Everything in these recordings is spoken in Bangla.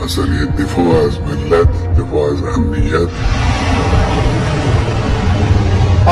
عسلية دي فواز ملات دي فواز أهميات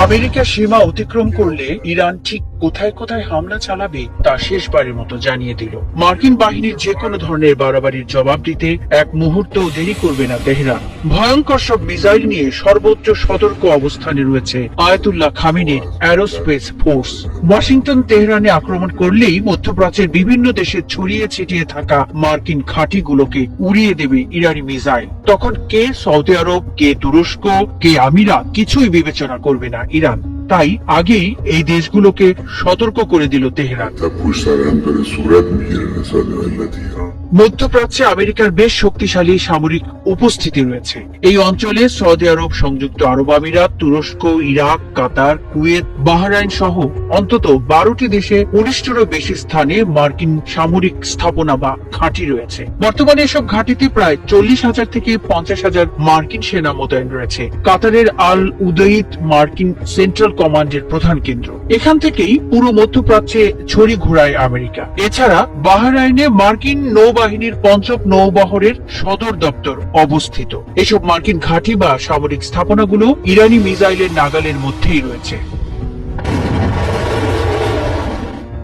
আমেরিকা সীমা অতিক্রম করলে ইরান ঠিক কোথায় কোথায় হামলা চালাবে তা শেষবারের মতো জানিয়ে দিল। মার্কিন বাহিনীর যে কোনো ধরনের বাড়াবাড়ির জবাব দিতে এক মুহূর্ত দেরি করবে না তেহরান। ভয়ঙ্কর সব মিসাইল নিয়ে সর্বোচ্চ সতর্ক অবস্থানে রয়েছে আয়াতুল্লাহ খামেনির অ্যারোস্পেস ফোর্স। ওয়াশিংটন তেহরানে আক্রমণ করলেই মধ্যপ্রাচ্যের বিভিন্ন দেশে ছড়িয়ে ছিটিয়ে থাকা মার্কিন ঘাঁটিগুলোকে উড়িয়ে দেবে ইরানি মিসাইল। তখন কে সৌদি আরব, কে তুরস্ক, কে আমিরাত কিছুই বিবেচনা করবে না ইরান। তাই আগেই এই দেশগুলোকে সতর্ক করে দিল তেহরান। تبوش سرهم برسولات مهير نسال التي إيران মধ্যপ্রাচ্যে আমেরিকার বেশ শক্তিশালী সামরিক উপস্থিতি রয়েছে। এই অঞ্চলে সৌদি আরব, সংযুক্ত আরব আমিরাত, তুরস্ক, ইরাক, কাতার, কুয়েত, বাহরাইন সহ অন্তত 12টি দেশে 19টিরও বেশি স্থানে মার্কিন সামরিক স্থাপনা বা ঘাঁটি রয়েছে। বর্তমানে এসব ঘাঁটিতে প্রায় 40,000 থেকে 50,000 মার্কিন সেনা মোতায়েন রয়েছে। কাতারের আল উদয়িদ মার্কিন সেন্ট্রাল কমান্ডের প্রধান কেন্দ্র। এখান থেকেই পুরো মধ্যপ্রাচ্যে ছড়ি ঘোরায় আমেরিকা। এছাড়া বাহরাইনে মার্কিন নৌবাহিনীর পঞ্চম নৌবহরের সদর দপ্তর অবস্থিত। এসব মার্কিন ঘাঁটি বা সামরিক স্থাপনাগুলো ইরানি মিসাইলের নাগালের মধ্যেই রয়েছে।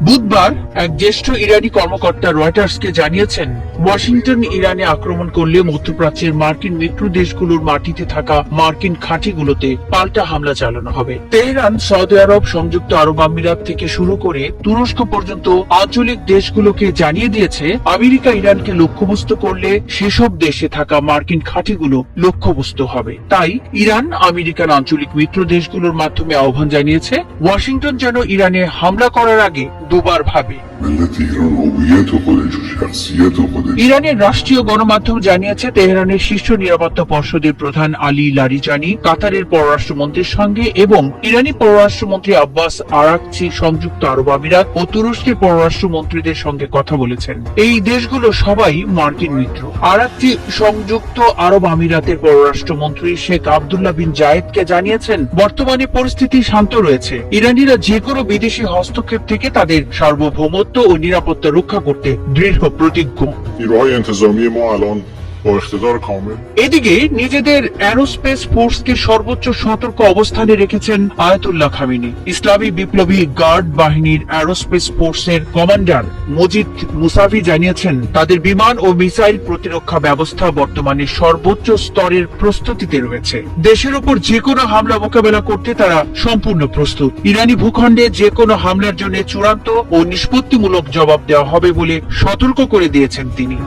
বুধবার এক জ্যেষ্ঠ ইরানি কর্মকর্তা রয়টার্সকে জানিয়েছেন, ওয়াশিংটন ইরানে আক্রমণ করলে মধ্যপ্রাচ্যের মার্কিন মিত্র দেশগুলোর মাটিতে থাকা মার্কিন ঘাঁটিগুলোতে পাল্টা হামলা চালানো হবে। তেহরান সৌদি আরব, সংযুক্ত আরব আমিরাত থেকে শুরু করে তুরস্ক পর্যন্ত আঞ্চলিক দেশগুলোকে জানিয়ে দিয়েছে, আমেরিকা ইরানকে লক্ষ্যবস্তু করলে সেসব দেশে থাকা মার্কিন ঘাঁটিগুলো লক্ষ্যবস্তু হবে। তাই ইরান আমেরিকার আঞ্চলিক মিত্র দেশগুলোর মাধ্যমে আহ্বান জানিয়েছে, ওয়াশিংটন যেন ইরানে হামলা করার আগে দুবার ভাবে। التي إيران هويته خودش و شخصيته خودش ইরানের রাষ্ট্রীয় গণমাধ্যম জানিয়েছে, তেহরানের শীর্ষ নিরাপত্তা পর্ষদের প্রধান আলী লারিজানি কাতারের পররাষ্ট্রমন্ত্রীর সঙ্গে এবং ইরানি পররাষ্ট্রমন্ত্রী আব্বাস আরাকচি সংযুক্ত আরব আমিরাত ও তুরস্কের পররাষ্ট্রমন্ত্রীদের সঙ্গে কথা বলেছেন। এই দেশগুলো সবাই মার্কিন মিত্র। আরাকচি সংযুক্ত আরব আমিরাতের পররাষ্ট্রমন্ত্রী শেখ আব্দুল্লাহ বিন জায়েদকে জানিয়েছেন, বর্তমানে পরিস্থিতি শান্ত রয়েছে। ইরানিরা যে কোনো বিদেশি হস্তক্ষেপ থেকে তাদের সার্বভৌমত্ব ও নিরাপত্তা রক্ষা করতে দৃঢ় প্রতিজ্ঞ। نیروهای انتظامی ما الان با اقتدار کامل এদিকে নিজেদের অ্যারোস্পেস ফোর্সকে সর্বোচ্চ সতর্ক অবস্থানে রেখেছেন আয়াতুল্লাহ খামেনি। ইসলামী বিপ্লবী গার্ড বাহিনীর অ্যারোস্পেস ফোর্সের কমান্ডার মজিদ মুসাভি জানিয়েছেন, তাদের বিমান ও মিসাইল প্রতিরক্ষা ব্যবস্থা বর্তমানে সর্বোচ্চ স্তরের প্রস্তুতিতে রয়েছে। দেশের উপর যে কোনো হামলা মোকাবেলা করতে তারা সম্পূর্ণ প্রস্তুত। ইরানি ভূখণ্ডে যে কোনো হামলার জন্য চূড়ান্ত ও নিষ্পত্তিমূলক জবাব দেওয়া হবে বলে সতর্ক করে দিয়েছেন তিনি।